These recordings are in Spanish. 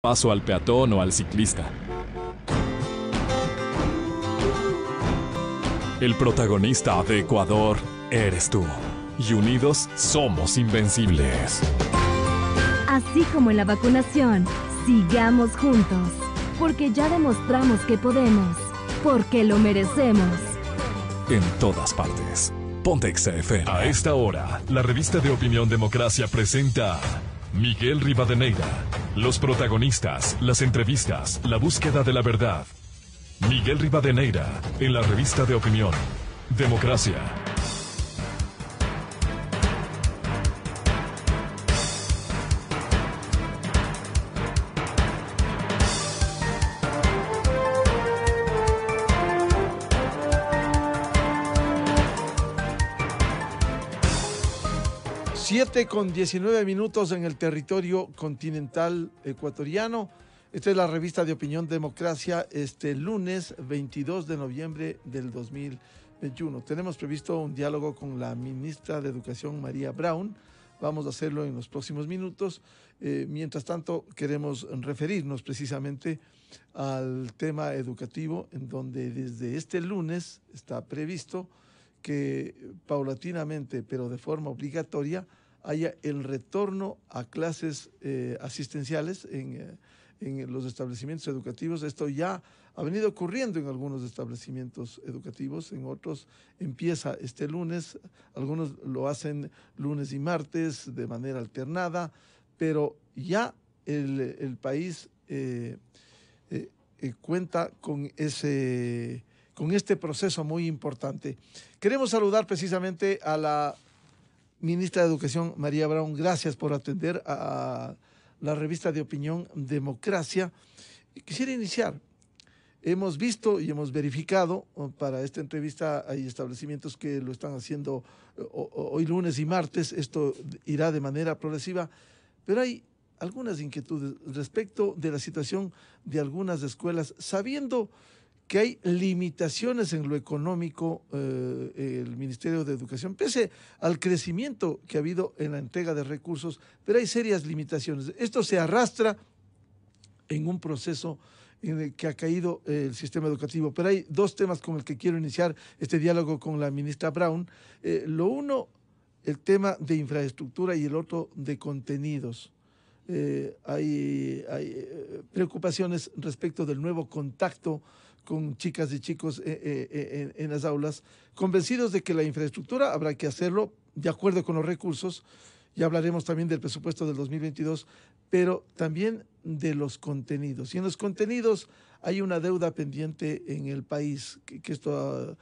Paso al peatón o al ciclista. El protagonista de Ecuador eres tú. Y unidos somos invencibles. Así como en la vacunación, sigamos juntos. Porque ya demostramos que podemos. Porque lo merecemos. En todas partes. Pontex FM. A esta hora, la revista de opinión Democracia presenta Miguel Rivadeneira. Los protagonistas, las entrevistas, la búsqueda de la verdad. Miguel Rivadeneira, en la revista de opinión Democracia. Siete con 19 minutos en el territorio continental ecuatoriano. Esta es la revista de opinión Democracia, este lunes 22 de noviembre del 2021. Tenemos previsto un diálogo con la ministra de Educación, María Brown. Vamos a hacerlo en los próximos minutos. Mientras tanto, queremos referirnos precisamente al tema educativo, en donde desde este lunes está previsto que paulatinamente, pero de forma obligatoria, haya el retorno a clases asistenciales en los establecimientos educativos. Esto ya ha venido ocurriendo en algunos establecimientos educativos, en otros empieza este lunes, algunos lo hacen lunes y martes de manera alternada, pero ya el país cuenta con este proceso muy importante. Queremos saludar precisamente a la ministra de Educación, María Brown. Gracias por atender a la revista de opinión Democracia. Quisiera iniciar. Hemos visto y hemos verificado para esta entrevista, hay establecimientos que lo están haciendo hoy lunes y martes, esto irá de manera progresiva, pero hay algunas inquietudes respecto de la situación de algunas escuelas, sabiendo que hay limitaciones en lo económico, el Ministerio de Educación, pese al crecimiento que ha habido en la entrega de recursos, pero hay serias limitaciones. Esto se arrastra en un proceso en el que ha caído el sistema educativo. Pero hay dos temas con el que quiero iniciar este diálogo con la ministra Brown. Lo uno, el tema de infraestructura, y el otro de contenidos. Hay preocupaciones respecto del nuevo contacto con chicas y chicos en las aulas, convencidos de que la infraestructura habrá que hacerlo de acuerdo con los recursos. Ya hablaremos también del presupuesto del 2022, pero también de los contenidos. Y en los contenidos hay una deuda pendiente en el país, que esto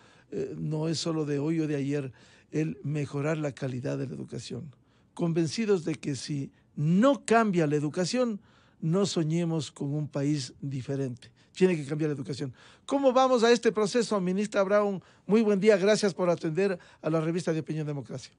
no es solo de hoy o de ayer, el mejorar la calidad de la educación. Convencidos de que si no cambia la educación, no soñemos con un país diferente. Tiene que cambiar la educación. ¿Cómo vamos a este proceso, ministra Brown? Muy buen día, gracias por atender a la revista de Opinión Democracia.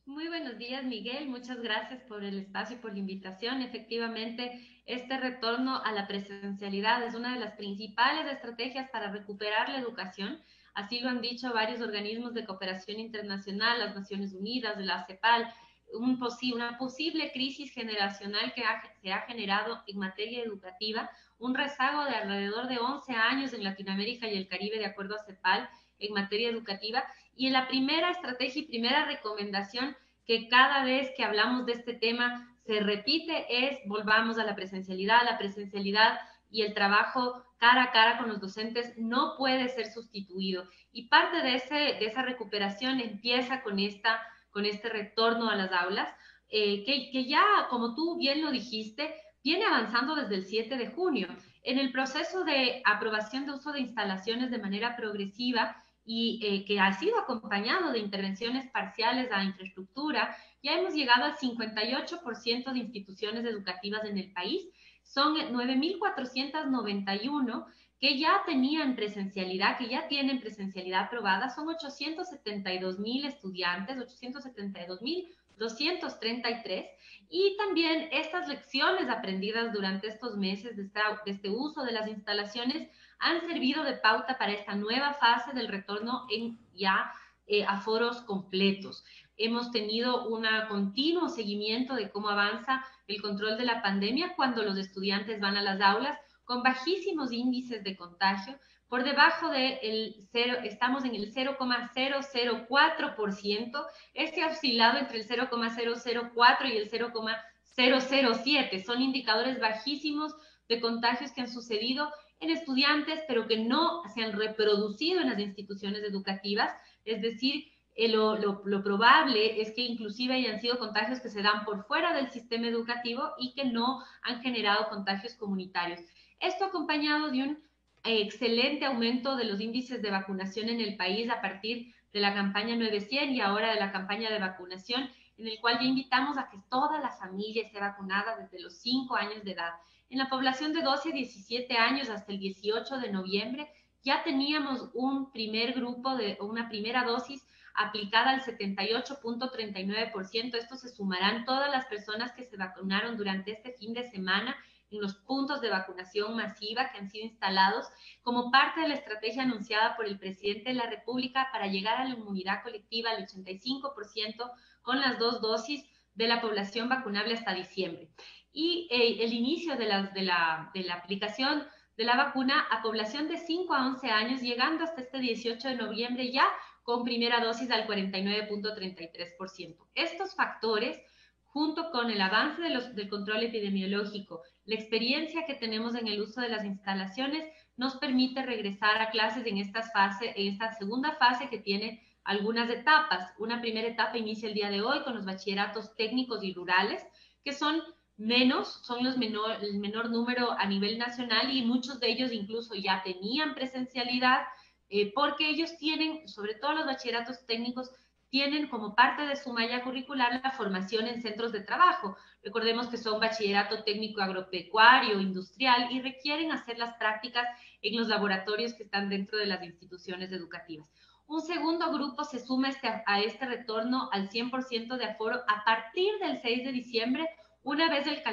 Muy buenos días, Miguel. Muchas gracias por el espacio y por la invitación. Efectivamente, este retorno a la presencialidad es una de las principales estrategias para recuperar la educación. Así lo han dicho varios organismos de cooperación internacional, las Naciones Unidas, la CEPAL, una posible crisis generacional que se ha generado en materia educativa, un rezago de alrededor de 11 años en Latinoamérica y el Caribe, de acuerdo a CEPAL, en materia educativa. Y en la primera estrategia y primera recomendación que cada vez que hablamos de este tema se repite es volvamos a la presencialidad. La presencialidad y el trabajo cara a cara con los docentes no puede ser sustituido. Y parte de esa recuperación empieza con este retorno a las aulas, que ya, como tú bien lo dijiste, viene avanzando desde el 7 de junio. En el proceso de aprobación de uso de instalaciones de manera progresiva y que ha sido acompañado de intervenciones parciales a infraestructura, ya hemos llegado al 58% de instituciones educativas en el país. Son 9.491 que ya tenían presencialidad, que ya tienen presencialidad aprobada. Son 872.000 estudiantes, 872.233, y también estas lecciones aprendidas durante estos meses de este uso de las instalaciones han servido de pauta para esta nueva fase del retorno en ya aforos completos. hemos tenido un continuo seguimiento de cómo avanza el control de la pandemia cuando los estudiantes van a las aulas con bajísimos índices de contagio. Por debajo del 0, estamos en el 0,004%, este ha oscilado entre el 0,004 y el 0,007. Son indicadores bajísimos de contagios que han sucedido en estudiantes, pero que no se han reproducido en las instituciones educativas. Es decir, lo probable es que inclusive hayan sido contagios que se dan por fuera del sistema educativo y que no han generado contagios comunitarios. Esto acompañado de un excelente aumento de los índices de vacunación en el país a partir de la campaña 900 y ahora de la campaña de vacunación, en el cual ya invitamos a que toda la familia esté vacunada desde los 5 años de edad. En la población de 12 a 17 años hasta el 18 de noviembre ya teníamos un primer grupo de una primera dosis aplicada al 78.39%. Esto se sumarán todas las personas que se vacunaron durante este fin de semana en los puntos de vacunación masiva que han sido instalados como parte de la estrategia anunciada por el presidente de la República para llegar a la inmunidad colectiva al 85% con las 2 dosis de la población vacunable hasta diciembre. Y el inicio de la aplicación de la vacuna a población de 5 a 11 años, llegando hasta este 18 de noviembre ya con primera dosis al 49.33%. Estos factores, junto con el avance del control epidemiológico, la experiencia que tenemos en el uso de las instalaciones, nos permite regresar a clases en esta segunda fase que tiene algunas etapas. Una primera etapa inicia el día de hoy con los bachilleratos técnicos y rurales, que son el menor número a nivel nacional, y muchos de ellos incluso ya tenían presencialidad, porque ellos tienen, sobre todo los bachilleratos técnicos, tienen como parte de su malla curricular la formación en centros de trabajo. Recordemos que son bachillerato técnico agropecuario, industrial, y requieren hacer las prácticas en los laboratorios que están dentro de las instituciones educativas. Un segundo grupo se suma a este retorno al 100% de aforo a partir del 6 de diciembre, una vez el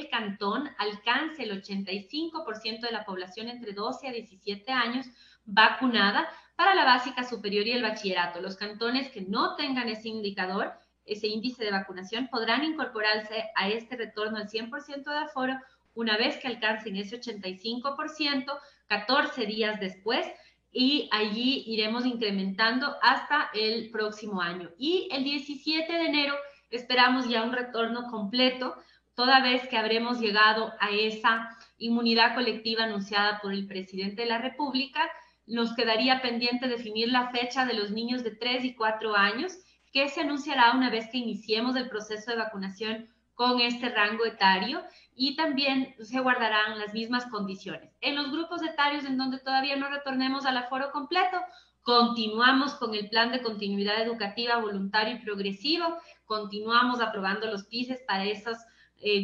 cantón alcance el 85% de la población entre 12 a 17 años vacunada para la básica superior y el bachillerato. Los cantones que no tengan ese indicador, ese índice de vacunación, podrán incorporarse a este retorno al 100% de aforo una vez que alcancen ese 85%, 14 días después, y allí iremos incrementando hasta el próximo año. Y el 17 de enero esperamos ya un retorno completo, toda vez que habremos llegado a esa inmunidad colectiva anunciada por el presidente de la República. Nos quedaría pendiente definir la fecha de los niños de 3 y 4 años, que se anunciará una vez que iniciemos el proceso de vacunación con este rango etario, y también se guardarán las mismas condiciones. En los grupos etarios en donde todavía no retornemos al aforo completo, continuamos con el plan de continuidad educativa voluntario y progresivo, continuamos aprobando los PICES para esos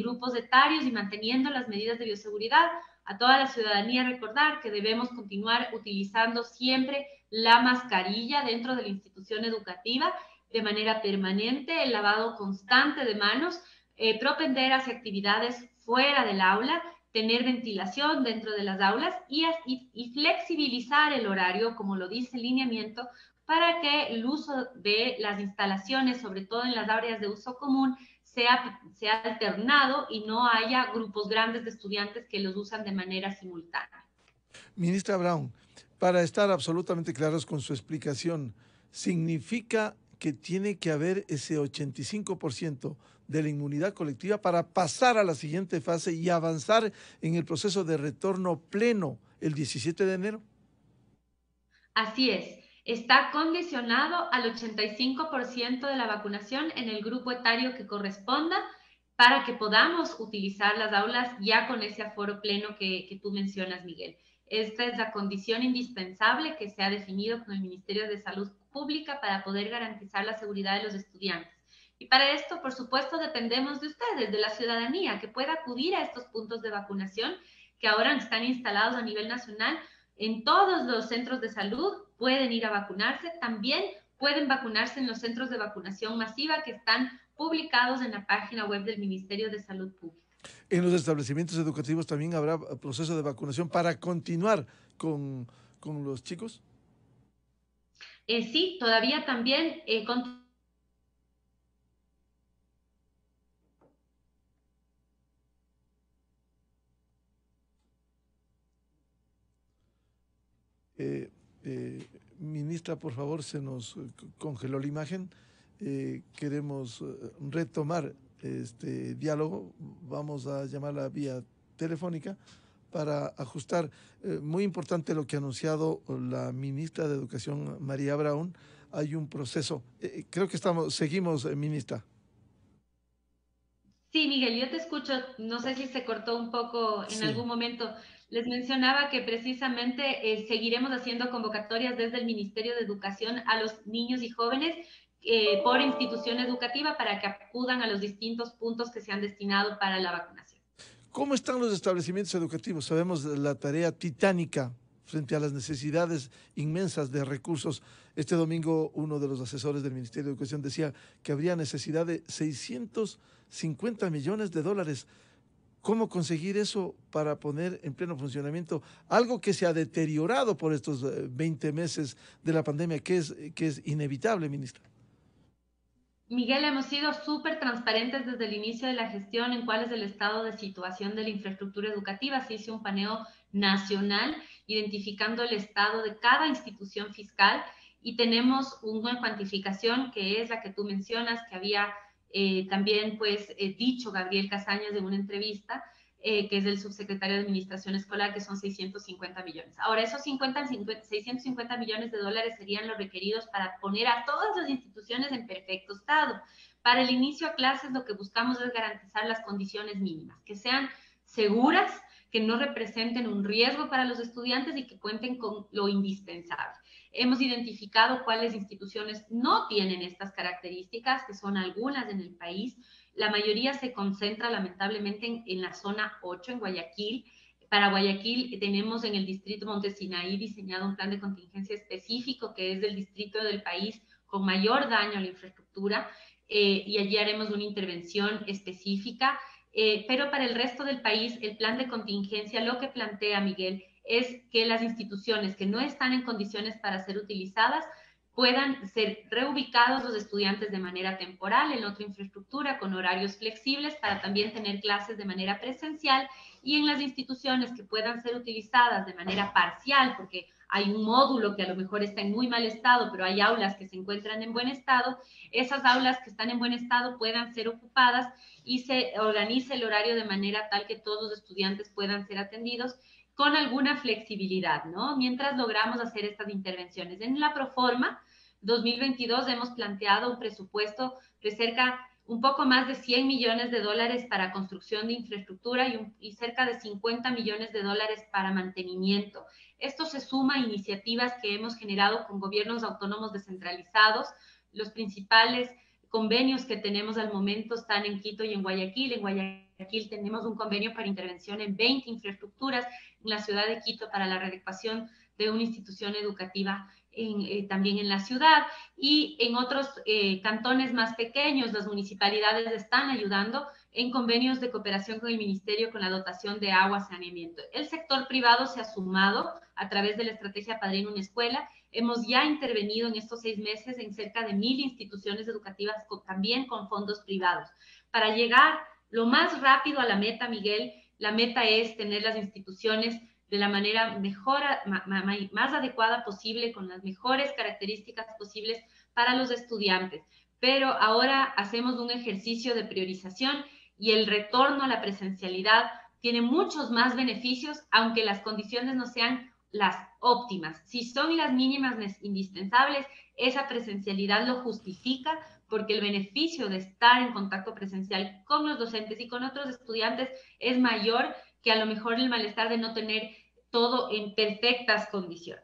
grupos etarios y manteniendo las medidas de bioseguridad. A toda la ciudadanía recordar que debemos continuar utilizando siempre la mascarilla dentro de la institución educativa de manera permanente, el lavado constante de manos, propender hacia actividades fuera del aula, tener ventilación dentro de las aulas y flexibilizar el horario, como lo dice el lineamiento, para que el uso de las instalaciones, sobre todo en las áreas de uso común, sea alternado y no haya grupos grandes de estudiantes que los usan de manera simultánea. Ministra Brown, para estar absolutamente claros con su explicación, ¿significa que tiene que haber ese 85% de la inmunidad colectiva para pasar a la siguiente fase y avanzar en el proceso de retorno pleno el 17 de enero? Así es. Está condicionado al 85% de la vacunación en el grupo etario que corresponda para que podamos utilizar las aulas ya con ese aforo pleno que tú mencionas, Miguel. Esta es la condición indispensable que se ha definido con el Ministerio de Salud Pública para poder garantizar la seguridad de los estudiantes. Y para esto, por supuesto, dependemos de ustedes, de la ciudadanía, que pueda acudir a estos puntos de vacunación que ahora están instalados a nivel nacional. En todos los centros de salud pueden ir a vacunarse. También pueden vacunarse en los centros de vacunación masiva que están publicados en la página web del Ministerio de Salud Pública. ¿En los establecimientos educativos también habrá proceso de vacunación para continuar con los chicos? Sí, todavía también Ministra, por favor, se nos congeló la imagen. Queremos retomar este diálogo. Vamos a llamarla vía telefónica para ajustar. Muy importante lo que ha anunciado la ministra de Educación, María Abraún. Hay un proceso. Creo que seguimos, ministra. Sí, Miguel, yo te escucho. No sé si se cortó un poco en Sí. algún momento. Les mencionaba que precisamente seguiremos haciendo convocatorias desde el Ministerio de Educación a los niños y jóvenes por institución educativa para que acudan a los distintos puntos que se han destinado para la vacunación. ¿Cómo están los establecimientos educativos? Sabemos la tarea titánica frente a las necesidades inmensas de recursos. Este domingo uno de los asesores del Ministerio de Educación decía que habría necesidad de 650 millones de dólares. ¿Cómo conseguir eso para poner en pleno funcionamiento algo que se ha deteriorado por estos 20 meses de la pandemia, que es inevitable, ministra? Miguel, hemos sido súper transparentes desde el inicio de la gestión en cuál es el estado de situación de la infraestructura educativa. Se hizo un paneo nacional identificando el estado de cada institución fiscal y tenemos una cuantificación que es la que tú mencionas, que había también dicho Gabriel Casañas en una entrevista, que es el subsecretario de Administración Escolar, que son 650 millones. Ahora, esos 650 millones de dólares serían los requeridos para poner a todas las instituciones en perfecto estado. Para el inicio a clases, lo que buscamos es garantizar las condiciones mínimas, que sean seguras, que no representen un riesgo para los estudiantes y que cuenten con lo indispensable. Hemos identificado cuáles instituciones no tienen estas características, que son algunas en el país. La mayoría se concentra lamentablemente en la zona 8, en Guayaquil. Para Guayaquil tenemos en el distrito Montesinaí diseñado un plan de contingencia específico, que es el distrito del país con mayor daño a la infraestructura, y allí haremos una intervención específica. Pero para el resto del país, el plan de contingencia lo que plantea, Miguel, es que las instituciones que no están en condiciones para ser utilizadas puedan ser reubicados los estudiantes de manera temporal en otra infraestructura con horarios flexibles para también tener clases de manera presencial, y en las instituciones que puedan ser utilizadas de manera parcial, porque hay un módulo que a lo mejor está en muy mal estado, pero hay aulas que se encuentran en buen estado, esas aulas que están en buen estado puedan ser ocupadas y se organice el horario de manera tal que todos los estudiantes puedan ser atendidos con alguna flexibilidad, ¿no? Mientras logramos hacer estas intervenciones. En la Proforma 2022 hemos planteado un presupuesto de un poco más de 100 millones de dólares para construcción de infraestructura y cerca de 50 millones de dólares para mantenimiento. Esto se suma a iniciativas que hemos generado con gobiernos autónomos descentralizados. Los principales convenios que tenemos al momento están en Quito y en Guayaquil. En Guayaquil tenemos un convenio para intervención en 20 infraestructuras, en la ciudad de Quito para la readecuación de una institución educativa también en la ciudad, y en otros cantones más pequeños las municipalidades están ayudando en convenios de cooperación con el ministerio con la dotación de agua, saneamiento. El sector privado se ha sumado a través de la estrategia Padrino Una Escuela. Hemos ya intervenido en estos 6 meses en cerca de 1,000 instituciones educativas también con fondos privados. Para llegar lo más rápido a la meta, Miguel, la meta es tener las instituciones de la manera mejor, más adecuada posible, con las mejores características posibles para los estudiantes. Pero ahora hacemos un ejercicio de priorización y el retorno a la presencialidad tiene muchos más beneficios, aunque las condiciones no sean las óptimas. Si son las mínimas indispensables, esa presencialidad lo justifica, porque el beneficio de estar en contacto presencial con los docentes y con otros estudiantes es mayor que a lo mejor el malestar de no tener todo en perfectas condiciones.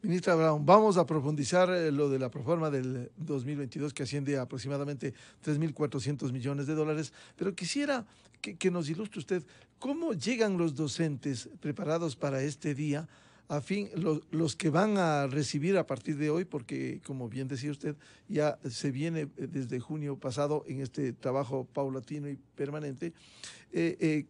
Ministra Abraún, vamos a profundizar lo de la Proforma del 2022, que asciende a aproximadamente 3.400 millones de dólares, pero quisiera que nos ilustre usted cómo llegan los docentes preparados para este día, a fin, los que van a recibir a partir de hoy, porque como bien decía usted, ya se viene desde junio pasado en este trabajo paulatino y permanente.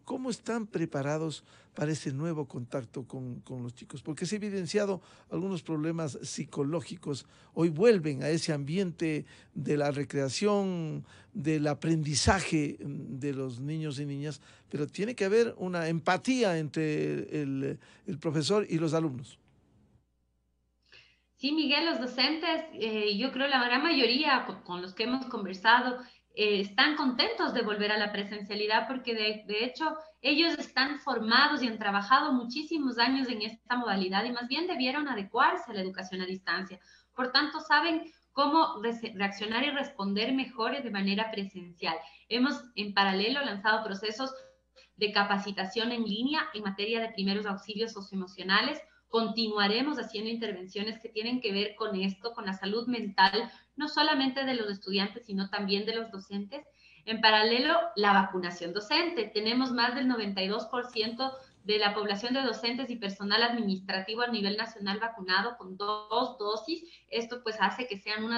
¿Cómo están preparados para ese nuevo contacto con los chicos? Porque se han evidenciado algunos problemas psicológicos. Hoy vuelven a ese ambiente de la recreación, del aprendizaje de los niños y niñas, pero tiene que haber una empatía entre el profesor y los alumnos. Sí, Miguel, los docentes, yo creo la gran mayoría con los que hemos conversado, están contentos de volver a la presencialidad porque de hecho ellos están formados y han trabajado muchísimos años en esta modalidad y más bien debieron adecuarse a la educación a distancia. Por tanto, saben cómo reaccionar y responder mejor de manera presencial. Hemos en paralelo lanzado procesos de capacitación en línea en materia de primeros auxilios socioemocionales. Continuaremos haciendo intervenciones que tienen que ver con esto, con la salud mental, no solamente de los estudiantes, sino también de los docentes. En paralelo, la vacunación docente. Tenemos más del 92% de la población de docentes y personal administrativo a nivel nacional vacunado con 2 dosis. Esto pues hace que sean un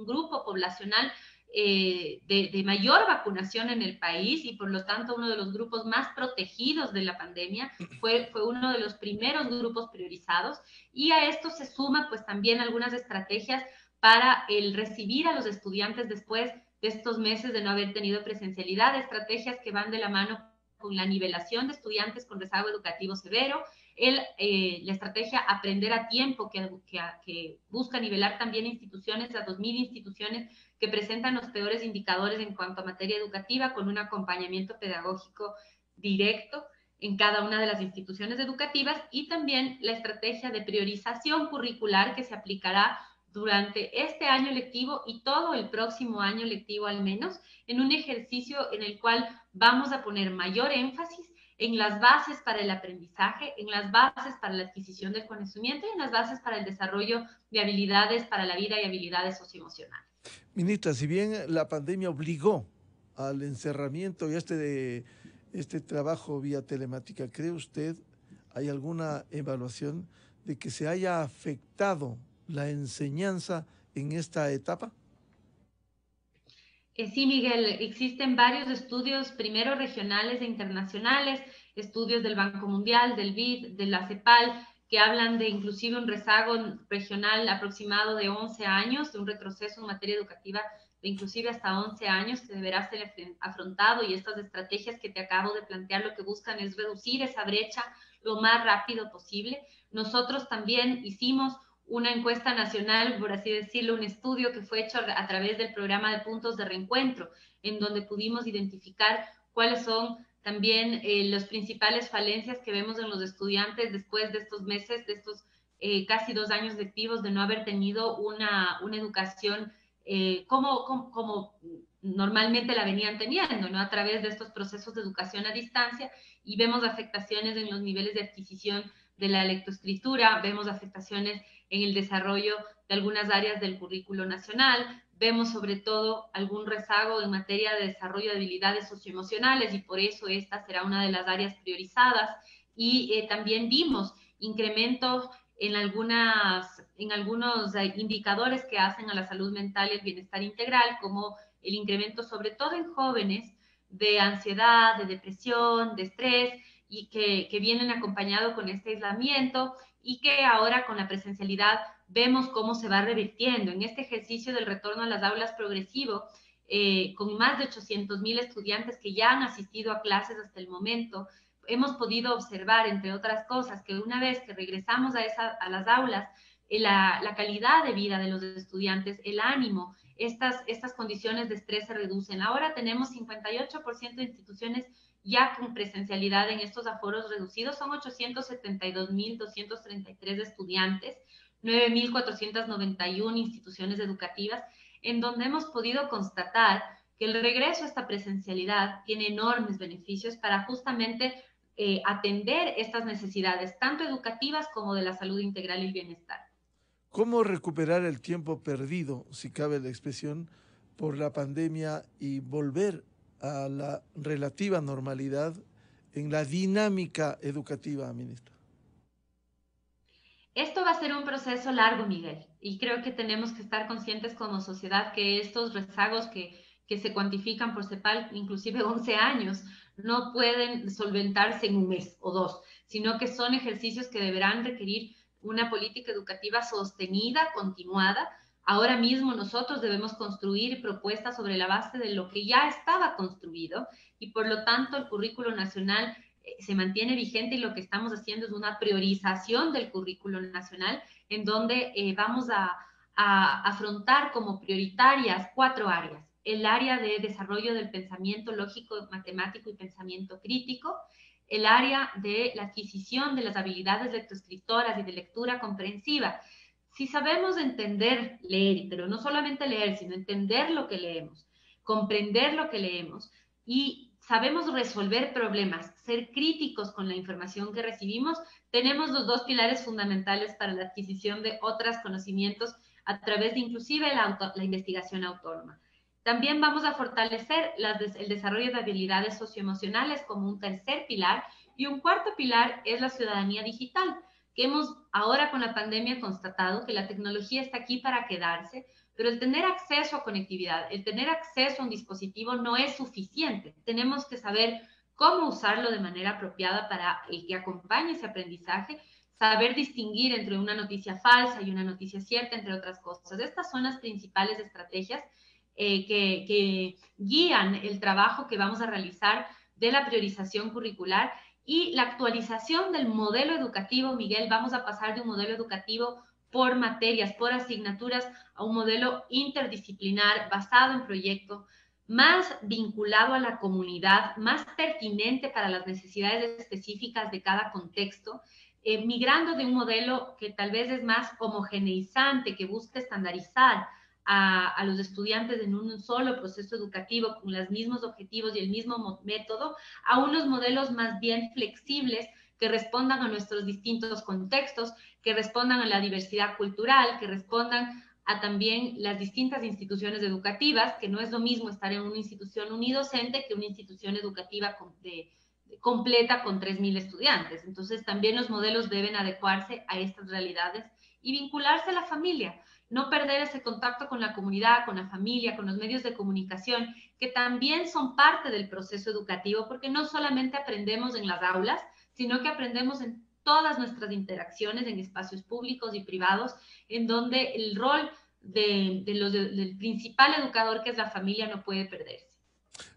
grupo poblacional de mayor vacunación en el país y por lo tanto uno de los grupos más protegidos de la pandemia, fue uno de los primeros grupos priorizados, y a esto se suma pues también algunas estrategias para el recibir a los estudiantes después de estos meses de no haber tenido presencialidad, estrategias que van de la mano con la nivelación de estudiantes con rezago educativo severo, la estrategia Aprender a Tiempo, que busca nivelar también instituciones, a 2.000 instituciones que presentan los peores indicadores en cuanto a materia educativa, con un acompañamiento pedagógico directo en cada una de las instituciones educativas, y también la estrategia de priorización curricular que se aplicará durante este año lectivo y todo el próximo año lectivo al menos, en un ejercicio en el cual vamos a poner mayor énfasis en las bases para el aprendizaje, en las bases para la adquisición del conocimiento y en las bases para el desarrollo de habilidades para la vida y habilidades socioemocionales. Ministra, si bien la pandemia obligó al encerramiento y este trabajo vía telemática, ¿cree usted, hay alguna evaluación de que se haya afectado la enseñanza en esta etapa? Sí, Miguel, existen varios estudios, primero regionales e internacionales, estudios del Banco Mundial, del BID, de la CEPAL, que hablan de inclusive un rezago regional aproximado de 11 años, de un retroceso en materia educativa de inclusive hasta 11 años que deberá ser afrontado, y estas estrategias que te acabo de plantear lo que buscan es reducir esa brecha lo más rápido posible. Nosotros también hicimos una encuesta nacional, por así decirlo, un estudio que fue hecho a través del programa de puntos de reencuentro, en donde pudimos identificar cuáles son también las principales falencias que vemos en los estudiantes después de estos meses, de estos casi 2 años lectivos, de no haber tenido una educación como normalmente la venían teniendo, ¿no? A través de estos procesos de educación a distancia, y vemos afectaciones en los niveles de adquisición de la lectoescritura, vemos afectaciones en el desarrollo de algunas áreas del currículo nacional, vemos sobre todo algún rezago en materia de desarrollo de habilidades socioemocionales, y por eso esta será una de las áreas priorizadas, y también vimos incrementos en algunos indicadores que hacen a la salud mental y el bienestar integral, como el incremento sobre todo en jóvenes de ansiedad, de depresión, de estrés, y que vienen acompañado con este aislamiento, y que ahora con la presencialidad vemos cómo se va revirtiendo. En este ejercicio del retorno a las aulas progresivo, con más de 800.000 estudiantes que ya han asistido a clases hasta el momento, hemos podido observar, entre otras cosas, que una vez que regresamos a las aulas, la calidad de vida de los estudiantes, el ánimo, estas condiciones de estrés se reducen. Ahora tenemos 58% de instituciones ya con presencialidad en estos aforos reducidos. Son 872.233 estudiantes, 9.491 instituciones educativas, en donde hemos podido constatar que el regreso a esta presencialidad tiene enormes beneficios para justamente atender estas necesidades, tanto educativas como de la salud integral y el bienestar. ¿Cómo recuperar el tiempo perdido, si cabe la expresión, por la pandemia y volver a la relativa normalidad en la dinámica educativa, ministra? Esto va a ser un proceso largo, Miguel, y creo que tenemos que estar conscientes como sociedad que estos rezagos que se cuantifican por CEPAL, inclusive 11 años, no pueden solventarse en un mes o 2, sino que son ejercicios que deberán requerir una política educativa sostenida, continuada. Ahora mismo nosotros debemos construir propuestas sobre la base de lo que ya estaba construido, y por lo tanto el currículo nacional se mantiene vigente y lo que estamos haciendo es una priorización del currículo nacional en donde vamos a afrontar como prioritarias 4 áreas. El área de desarrollo del pensamiento lógico, matemático y pensamiento crítico, el área de la adquisición de las habilidades lectoescritoras y de lectura comprensiva. Si sabemos entender, leer, pero no solamente leer, sino entender lo que leemos, comprender lo que leemos y sabemos resolver problemas, ser críticos con la información que recibimos, tenemos los 2 pilares fundamentales para la adquisición de otros conocimientos a través de inclusive la investigación autónoma. También vamos a fortalecer el desarrollo de habilidades socioemocionales como un tercer pilar, y un cuarto pilar es la ciudadanía digital, que hemos ahora con la pandemia constatado que la tecnología está aquí para quedarse, pero el tener acceso a conectividad, el tener acceso a un dispositivo no es suficiente. Tenemos que saber cómo usarlo de manera apropiada para que acompañe ese aprendizaje, saber distinguir entre una noticia falsa y una noticia cierta, entre otras cosas. Estas son las principales estrategias que guían el trabajo que vamos a realizar de la priorización curricular y la actualización del modelo educativo. Miguel, vamos a pasar de un modelo educativo por materias, por asignaturas, a un modelo interdisciplinar basado en proyectos, más vinculado a la comunidad, más pertinente para las necesidades específicas de cada contexto, migrando de un modelo que tal vez es más homogeneizante, que busca estandarizar a los estudiantes en un solo proceso educativo con los mismos objetivos y el mismo método, a unos modelos más bien flexibles que respondan a nuestros distintos contextos, que respondan a la diversidad cultural, que respondan a también las distintas instituciones educativas, que no es lo mismo estar en una institución unidocente que una institución educativa completa con 3.000 estudiantes. Entonces, también los modelos deben adecuarse a estas realidades y vincularse a la familia. No perder ese contacto con la comunidad, con la familia, con los medios de comunicación, que también son parte del proceso educativo, porque no solamente aprendemos en las aulas, sino que aprendemos en todas nuestras interacciones en espacios públicos y privados, en donde el rol del principal educador, que es la familia, no puede perderse.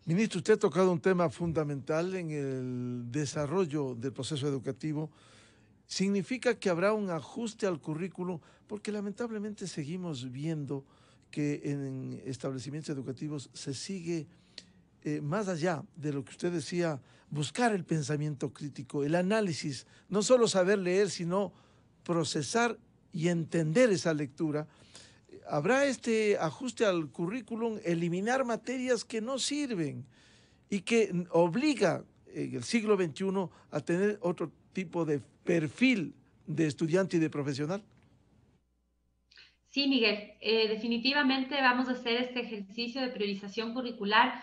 Ministro, usted ha tocado un tema fundamental en el desarrollo del proceso educativo. Significa que habrá un ajuste al currículo, porque lamentablemente seguimos viendo que en establecimientos educativos se sigue, más allá de lo que usted decía, buscar el pensamiento crítico, el análisis, no solo saber leer, sino procesar y entender esa lectura. Habrá este ajuste al currículum, eliminar materias que no sirven y que obliga en el siglo XXI a tener otro tipo de perfil de estudiante y de profesional. Sí, Miguel, definitivamente vamos a hacer este ejercicio de priorización curricular.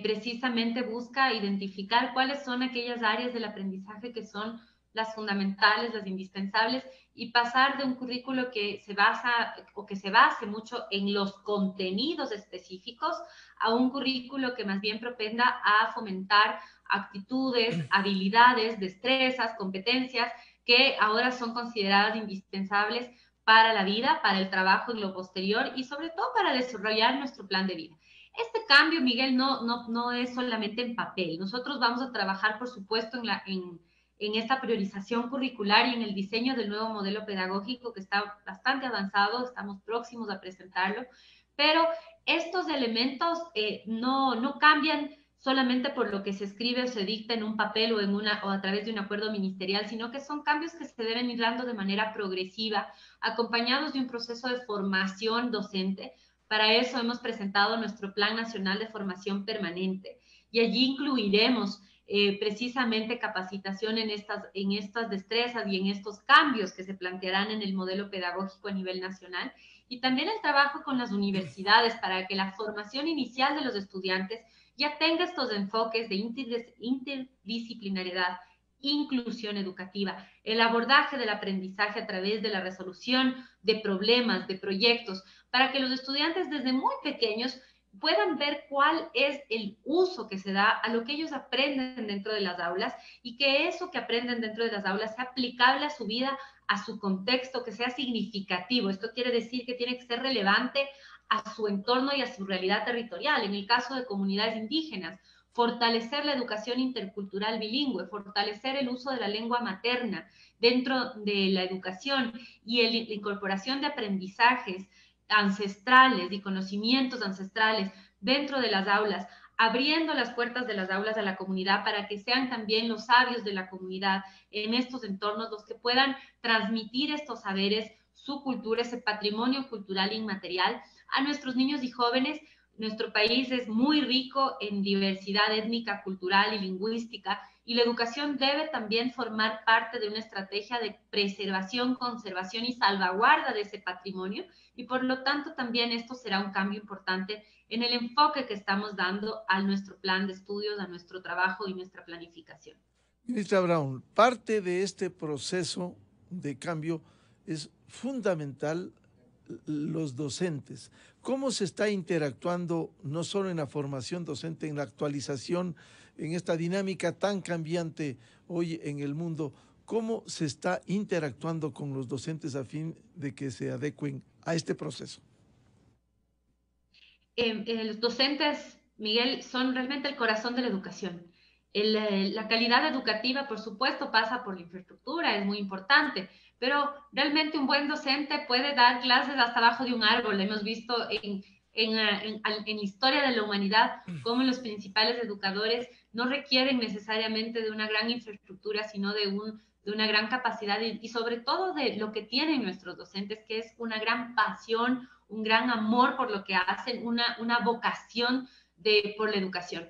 Precisamente busca identificar cuáles son aquellas áreas del aprendizaje que son las fundamentales, las indispensables, y pasar de un currículo que se basa o que se base mucho en los contenidos específicos a un currículo que más bien propenda a fomentar actitudes, habilidades, destrezas, competencias que ahora son consideradas indispensables para la vida, para el trabajo en lo posterior y sobre todo para desarrollar nuestro plan de vida. Este cambio, Miguel, no es solamente en papel. Nosotros vamos a trabajar, por supuesto, en esta priorización curricular y en el diseño del nuevo modelo pedagógico que está bastante avanzado, estamos próximos a presentarlo, pero estos elementos no cambian solamente por lo que se escribe o se dicta en un papel o a través de un acuerdo ministerial, sino que son cambios que se deben ir dando de manera progresiva, acompañados de un proceso de formación docente. Para eso hemos presentado nuestro Plan Nacional de Formación Permanente y allí incluiremos precisamente capacitación en estas destrezas y en estos cambios que se plantearán en el modelo pedagógico a nivel nacional, y también el trabajo con las universidades para que la formación inicial de los estudiantes ya tenga estos enfoques de interdisciplinariedad, inclusión educativa, el abordaje del aprendizaje a través de la resolución de problemas, de proyectos, para que los estudiantes desde muy pequeños puedan ver cuál es el uso que se da a lo que ellos aprenden dentro de las aulas y que eso que aprenden dentro de las aulas sea aplicable a su vida, a su contexto, que sea significativo. Esto quiere decir que tiene que ser relevante a su entorno y a su realidad territorial. En el caso de comunidades indígenas, fortalecer la educación intercultural bilingüe, fortalecer el uso de la lengua materna dentro de la educación y la incorporación de aprendizajes ancestrales y conocimientos ancestrales dentro de las aulas, abriendo las puertas de las aulas a la comunidad para que sean también los sabios de la comunidad en estos entornos los que puedan transmitir estos saberes, su cultura, ese patrimonio cultural inmaterial a nuestros niños y jóvenes. Nuestro país es muy rico en diversidad étnica, cultural y lingüística, y la educación debe también formar parte de una estrategia de preservación, conservación y salvaguarda de ese patrimonio, y por lo tanto también esto será un cambio importante en el enfoque que estamos dando a nuestro plan de estudios, a nuestro trabajo y nuestra planificación. Ministra Brown, parte de este proceso de cambio es fundamental los docentes. ¿Cómo se está interactuando no solo en la formación docente, en la actualización, en esta dinámica tan cambiante hoy en el mundo? ¿Cómo se está interactuando con los docentes a fin de que se adecuen a este proceso? Los docentes, Miguel, son realmente el corazón de la educación. La calidad educativa, por supuesto, pasa por la infraestructura, es muy importante, pero realmente un buen docente puede dar clases hasta abajo de un árbol. Hemos visto en la historia de la humanidad cómo los principales educadores no requieren necesariamente de una gran infraestructura, sino de una gran capacidad y sobre todo de lo que tienen nuestros docentes, que es una gran pasión, un gran amor por lo que hacen, una vocación por la educación.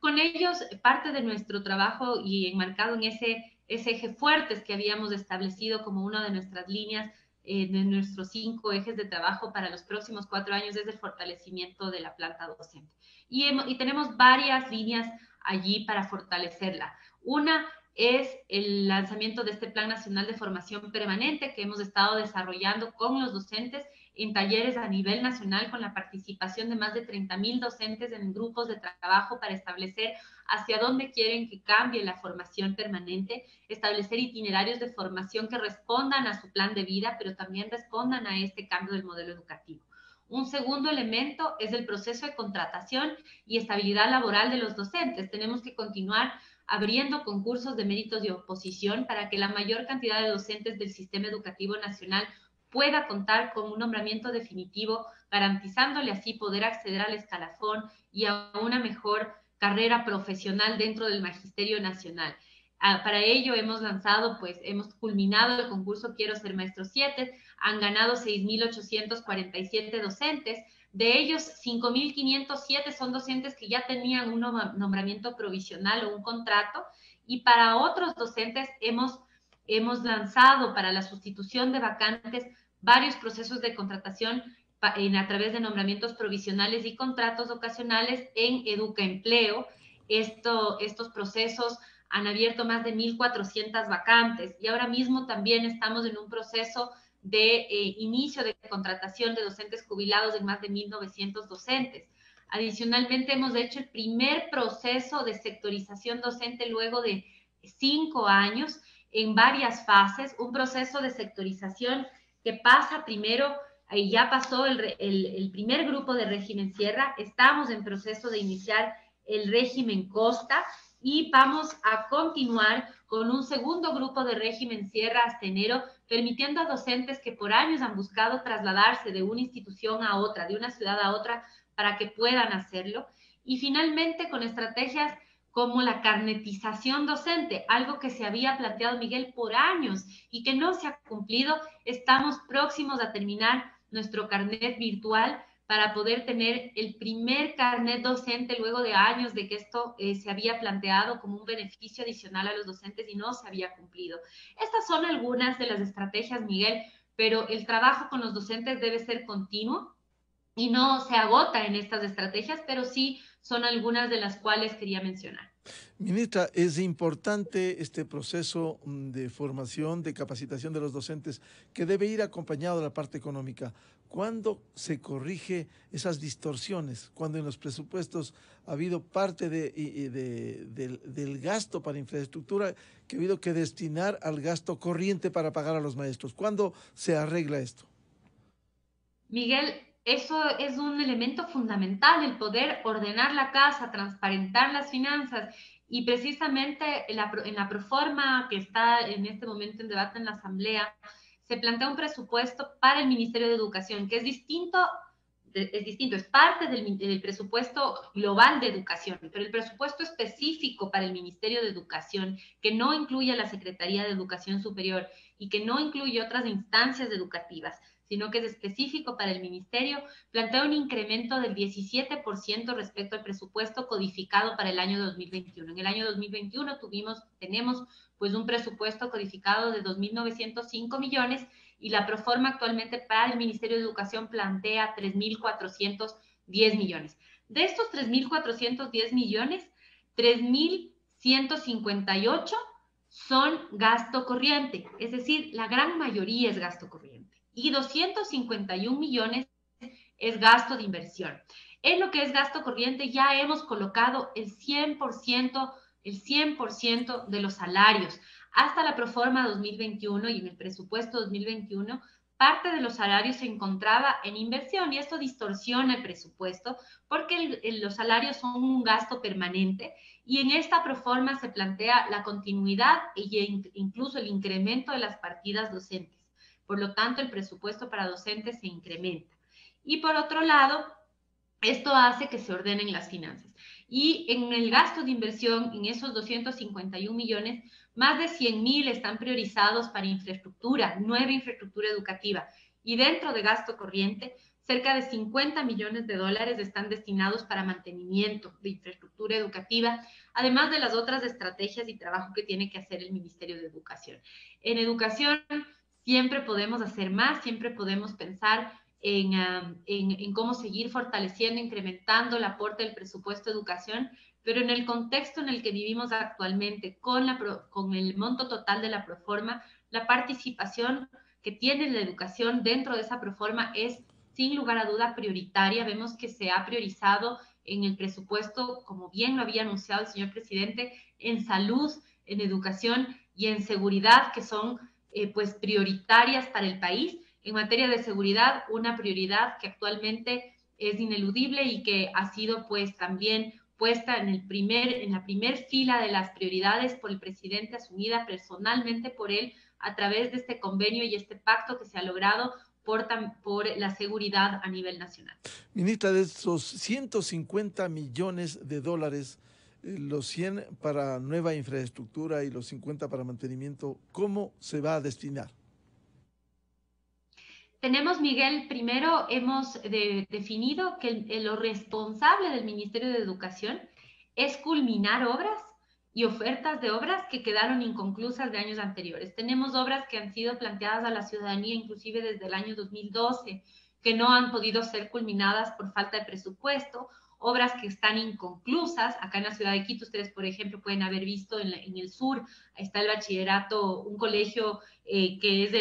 Con ellos, parte de nuestro trabajo y enmarcado en ese eje fuertes que habíamos establecido como una de nuestras líneas, de nuestros 5 ejes de trabajo para los próximos 4 años, es el fortalecimiento de la planta docente. Y tenemos varias líneas allí para fortalecerla. Una es el lanzamiento de este Plan Nacional de Formación Permanente que hemos estado desarrollando con los docentes en talleres a nivel nacional con la participación de más de 30,000 docentes en grupos de trabajo para establecer hacia dónde quieren que cambie la formación permanente, establecer itinerarios de formación que respondan a su plan de vida, pero también respondan a este cambio del modelo educativo. Un segundo elemento es el proceso de contratación y estabilidad laboral de los docentes. Tenemos que continuar abriendo concursos de méritos y oposición para que la mayor cantidad de docentes del sistema educativo nacional pueda contar con un nombramiento definitivo, garantizándole así poder acceder al escalafón y a una mejor carrera profesional dentro del Magisterio Nacional. Para ello hemos culminado el concurso Quiero Ser Maestro 7, han ganado 6,847 docentes, de ellos 5,507 son docentes que ya tenían un nombramiento provisional o un contrato, y para otros docentes hemos lanzado para la sustitución de vacantes varios procesos de contratación a través de nombramientos provisionales y contratos ocasionales en Educa Empleo. Estos procesos han abierto más de 1,400 vacantes y ahora mismo también estamos en un proceso de inicio de contratación de docentes jubilados en más de 1,900 docentes. Adicionalmente, hemos hecho el primer proceso de sectorización docente luego de 5 años en varias fases, un proceso de sectorización que pasa primero, ahí ya pasó el primer grupo de régimen sierra, estamos en proceso de iniciar el régimen costa y vamos a continuar con un segundo grupo de régimen sierra hasta enero, permitiendo a docentes que por años han buscado trasladarse de una institución a otra, de una ciudad a otra, para que puedan hacerlo. Y finalmente con estrategias como la carnetización docente, algo que se había planteado, Miguel, por años y que no se ha cumplido. Estamos próximos a terminar nuestro carnet virtual para poder tener el primer carnet docente luego de años de que esto se había planteado como un beneficio adicional a los docentes y no se había cumplido. Estas son algunas de las estrategias, Miguel, pero el trabajo con los docentes debe ser continuo y no se agota en estas estrategias, pero sí son algunas de las cuales quería mencionar. Ministra, es importante este proceso de formación, de capacitación de los docentes, que debe ir acompañado de la parte económica. ¿Cuándo se corrige esas distorsiones? Cuando en los presupuestos ha habido parte del gasto para infraestructura que ha habido que destinar al gasto corriente para pagar a los maestros. ¿Cuándo se arregla esto? Miguel, Eso es un elemento fundamental, el poder ordenar la casa, transparentar las finanzas, y precisamente en la proforma que está en este momento en debate en la Asamblea, se plantea un presupuesto para el Ministerio de Educación, que es distinto, es parte del presupuesto global de educación, pero el presupuesto específico para el Ministerio de Educación, que no incluye a la Secretaría de Educación Superior y que no incluye otras instancias educativas, sino que es específico para el ministerio, plantea un incremento del 17% respecto al presupuesto codificado para el año 2021. En el año 2021 tenemos pues un presupuesto codificado de 2.905 millones, y la proforma actualmente para el Ministerio de Educación plantea 3.410 millones. De estos 3.410 millones, 3.158 son gasto corriente, es decir, la gran mayoría es gasto corriente, y 251 millones es gasto de inversión. En lo que es gasto corriente ya hemos colocado el 100% de los salarios. Hasta la proforma 2021 y en el presupuesto 2021, parte de los salarios se encontraba en inversión, y esto distorsiona el presupuesto porque los salarios son un gasto permanente, y en esta proforma se plantea la continuidad e incluso el incremento de las partidas docentes. Por lo tanto, el presupuesto para docentes se incrementa. Y por otro lado, esto hace que se ordenen las finanzas. Y en el gasto de inversión, en esos 251 millones, más de 100.000 están priorizados para infraestructura, nueva infraestructura educativa. Y dentro de gasto corriente, cerca de 50 millones de dólares están destinados para mantenimiento de infraestructura educativa, además de las otras estrategias y trabajo que tiene que hacer el Ministerio de Educación. En educación siempre podemos hacer más, siempre podemos pensar en cómo seguir fortaleciendo, incrementando el aporte del presupuesto de educación, pero en el contexto en el que vivimos actualmente, con el monto total de la proforma, la participación que tiene la educación dentro de esa proforma es, sin lugar a duda, prioritaria. Vemos que se ha priorizado en el presupuesto, como bien lo había anunciado el señor presidente, en salud, en educación y en seguridad, que son pues prioritarias para el país. En materia de seguridad, una prioridad que actualmente es ineludible y que ha sido pues también puesta en la primer fila de las prioridades por el presidente, asumida personalmente por él a través de este convenio y este pacto que se ha logrado por la seguridad a nivel nacional. Ministra, de esos 150 millones de dólares, los 100 para nueva infraestructura y los 50 para mantenimiento, ¿cómo se va a destinar? Tenemos, Miguel, primero hemos definido que lo responsable del Ministerio de Educación es culminar obras y ofertas de obras que quedaron inconclusas de años anteriores. Tenemos obras que han sido planteadas a la ciudadanía inclusive desde el año 2012, que no han podido ser culminadas por falta de presupuesto, obras que están inconclusas. Acá en la ciudad de Quito, ustedes, por ejemplo, pueden haber visto en el sur, está el bachillerato, un colegio que es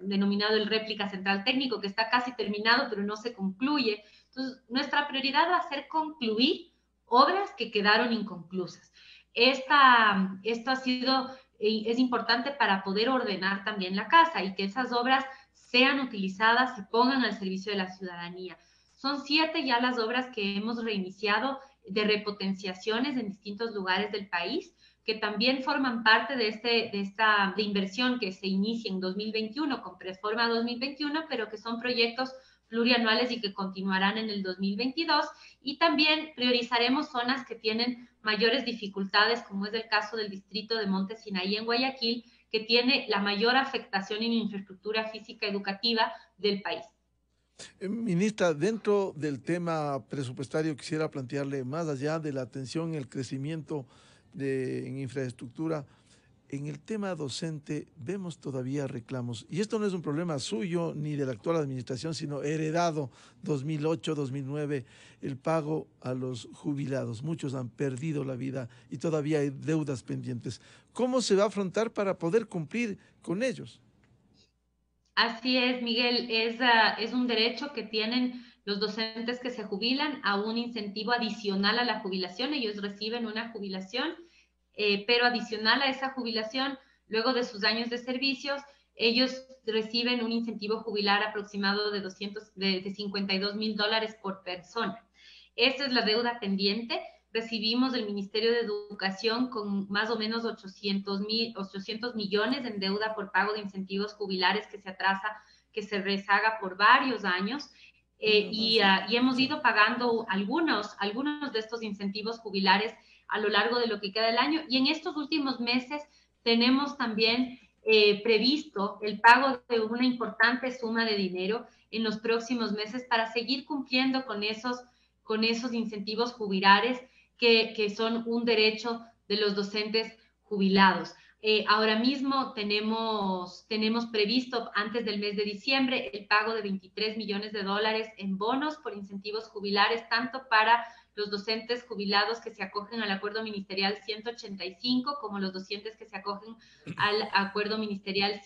denominado el Réplica Central Técnico, que está casi terminado, pero no se concluye. Entonces, nuestra prioridad va a ser concluir obras que quedaron inconclusas. Esto ha sido, es importante para poder ordenar también la casa y que esas obras sean utilizadas, se pongan al servicio de la ciudadanía. Son 7 ya las obras que hemos reiniciado de repotenciaciones en distintos lugares del país, que también forman parte de inversión que se inicia en 2021 con Preforma 2021, pero que son proyectos plurianuales y que continuarán en el 2022. Y también priorizaremos zonas que tienen mayores dificultades, como es el caso del distrito de Monte Sinaí en Guayaquil, que tiene la mayor afectación en infraestructura física educativa del país. Ministra, dentro del tema presupuestario quisiera plantearle, más allá de la atención, el crecimiento en infraestructura, en el tema docente vemos todavía reclamos, y esto no es un problema suyo ni de la actual administración, sino heredado 2008, 2009, el pago a los jubilados. Muchos han perdido la vida y todavía hay deudas pendientes. ¿Cómo se va a afrontar para poder cumplir con ellos? Así es, Miguel, es un derecho que tienen los docentes que se jubilan a un incentivo adicional a la jubilación. Ellos reciben una jubilación, pero adicional a esa jubilación, luego de sus años de servicios, ellos reciben un incentivo jubilar aproximado de $52,000 por persona. Esta es la deuda pendiente. Recibimos del Ministerio de Educación con más o menos 800 millones en deuda por pago de incentivos jubilares que se atrasa, que se rezaga por varios años. Y hemos ido pagando algunos de estos incentivos jubilares a lo largo de lo que queda del año. Y en estos últimos meses tenemos también previsto el pago de una importante suma de dinero en los próximos meses para seguir cumpliendo con esos incentivos jubilares que son un derecho de los docentes jubilados. Ahora mismo tenemos previsto antes del mes de diciembre el pago de $23 millones en bonos por incentivos jubilares, tanto para los docentes jubilados que se acogen al Acuerdo Ministerial 185 como los docentes que se acogen al Acuerdo Interministerial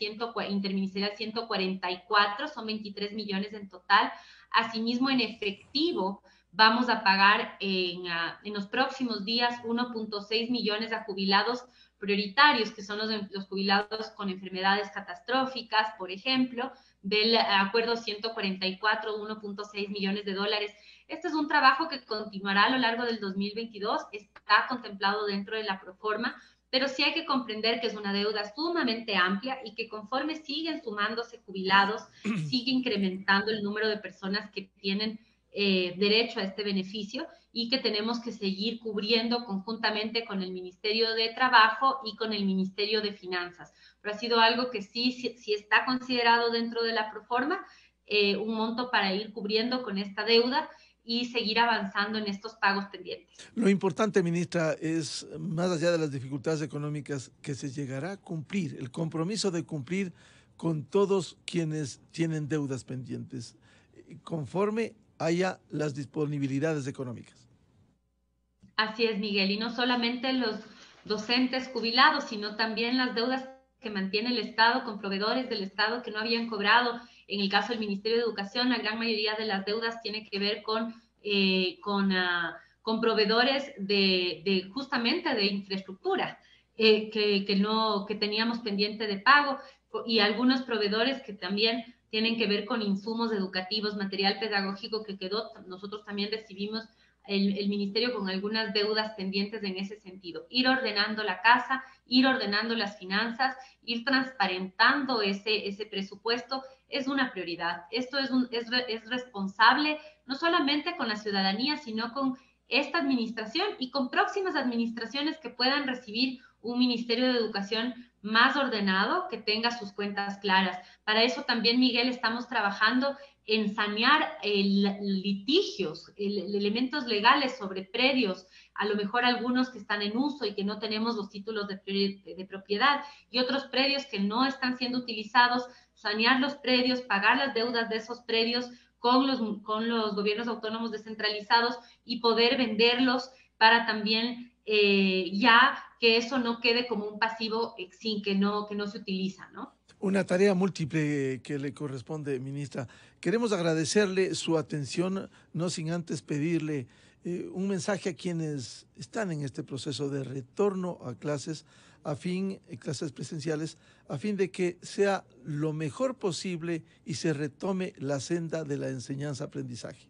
144, son 23 millones en total. Asimismo, en efectivo, vamos a pagar en los próximos días 1.6 millones a jubilados prioritarios, que son los jubilados con enfermedades catastróficas, por ejemplo, del Acuerdo 144, 1.6 millones de dólares. Este es un trabajo que continuará a lo largo del 2022, está contemplado dentro de la proforma, pero sí hay que comprender que es una deuda sumamente amplia y que conforme siguen sumándose jubilados, sigue incrementando el número de personas que tienen derecho a este beneficio y que tenemos que seguir cubriendo conjuntamente con el Ministerio de Trabajo y con el Ministerio de Finanzas. Pero ha sido algo que sí está considerado dentro de la proforma, un monto para ir cubriendo con esta deuda y seguir avanzando en estos pagos pendientes. Lo importante, ministra, es, más allá de las dificultades económicas, que se llegará a cumplir, el compromiso de cumplir con todos quienes tienen deudas pendientes, conforme haya las disponibilidades económicas. Así es, Miguel, y no solamente los docentes jubilados, sino también las deudas que mantiene el Estado con proveedores del Estado que no habían cobrado. En el caso del Ministerio de Educación, la gran mayoría de las deudas tiene que ver con proveedores justamente de infraestructura que teníamos pendiente de pago, y algunos proveedores que también tienen que ver con insumos educativos, material pedagógico que quedó. Nosotros también recibimos el ministerio con algunas deudas pendientes en ese sentido. Ir ordenando la casa, ir ordenando las finanzas, ir transparentando ese presupuesto es una prioridad. Esto es responsable no solamente con la ciudadanía, sino con esta administración y con próximas administraciones que puedan recibir un Ministerio de Educación más ordenado, que tenga sus cuentas claras. Para eso también, Miguel, estamos trabajando en sanear litigios, elementos legales sobre predios, a lo mejor algunos que están en uso y que no tenemos los títulos de propiedad, y otros predios que no están siendo utilizados, sanear los predios, pagar las deudas de esos predios con los gobiernos autónomos descentralizados y poder venderlos para también ya que eso no quede como un pasivo sin que no se utiliza, ¿no? Una tarea múltiple que le corresponde, ministra. Queremos agradecerle su atención, no sin antes pedirle un mensaje a quienes están en este proceso de retorno a clases, clases presenciales, a fin de que sea lo mejor posible y se retome la senda de la enseñanza-aprendizaje.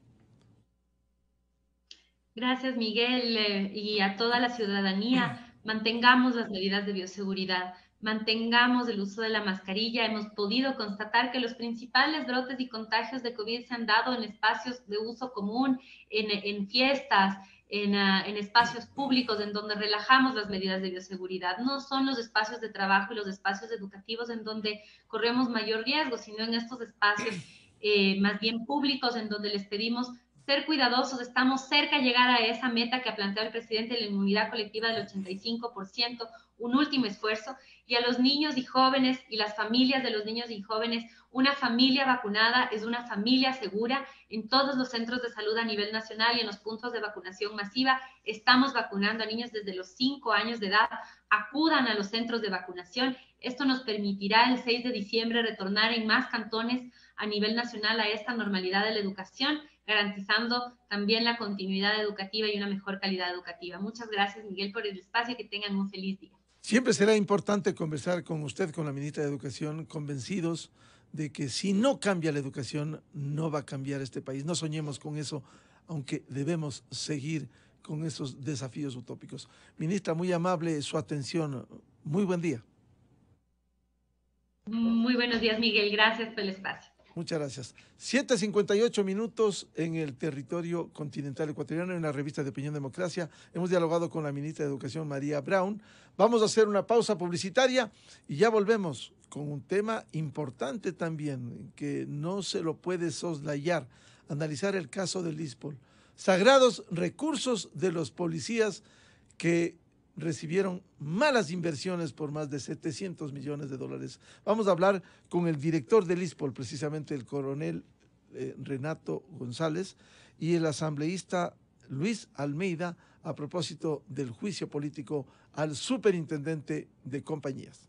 Gracias, Miguel, y a toda la ciudadanía. Mantengamos las medidas de bioseguridad, mantengamos el uso de la mascarilla. Hemos podido constatar que los principales brotes y contagios de COVID se han dado en espacios de uso común, en fiestas, en espacios públicos en donde relajamos las medidas de bioseguridad. No son los espacios de trabajo y los espacios educativos en donde corremos mayor riesgo, sino en estos espacios más bien públicos en donde les pedimos ser cuidadosos. Estamos cerca de llegar a esa meta que ha planteado el presidente de la inmunidad colectiva del 85%, un último esfuerzo, y a los niños y jóvenes y las familias de los niños y jóvenes, una familia vacunada es una familia segura. En todos los centros de salud a nivel nacional y en los puntos de vacunación masiva estamos vacunando a niños desde los 5 años de edad. Acudan a los centros de vacunación. Esto nos permitirá el 6 de diciembre retornar en más cantones a nivel nacional a esta normalidad de la educación, garantizando también la continuidad educativa y una mejor calidad educativa. Muchas gracias, Miguel, por el espacio y que tengan un feliz día. Siempre será importante conversar con usted, con la ministra de Educación, convencidos de que si no cambia la educación, no va a cambiar este país. No soñemos con eso, aunque debemos seguir con esos desafíos utópicos. Ministra, muy amable su atención. Muy buen día. Muy buenos días, Miguel. Gracias por el espacio. Muchas gracias. 7:58 minutos en el territorio continental ecuatoriano, en la revista de Opinión Democracia. Hemos dialogado con la ministra de Educación, María Brown. Vamos a hacer una pausa publicitaria y ya volvemos con un tema importante también, que no se lo puede soslayar. Analizar el caso del ISPOL. Sagrados recursos de los policías que recibieron malas inversiones por más de 700 millones de dólares. Vamos a hablar con el director del ISPOL, precisamente el coronel Renato González, y el asambleísta Luis Almeida, a propósito del juicio político al superintendente de compañías.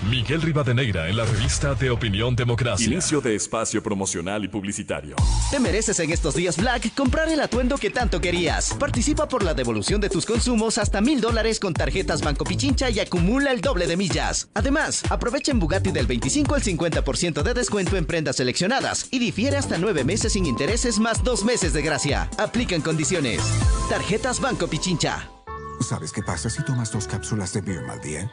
Miguel Rivadeneira en la revista de Opinión Democracia. Inicio de espacio promocional y publicitario. Te mereces en estos días Black comprar el atuendo que tanto querías. Participa por la devolución de tus consumos hasta $1,000 con tarjetas Banco Pichincha y acumula el doble de millas. Además, aprovecha en Bugatti del 25 al 50% de descuento en prendas seleccionadas y difiere hasta 9 meses sin intereses más 2 meses de gracia. Aplican condiciones. Tarjetas Banco Pichincha. ¿Sabes qué pasa si tomas 2 cápsulas de Birm al día?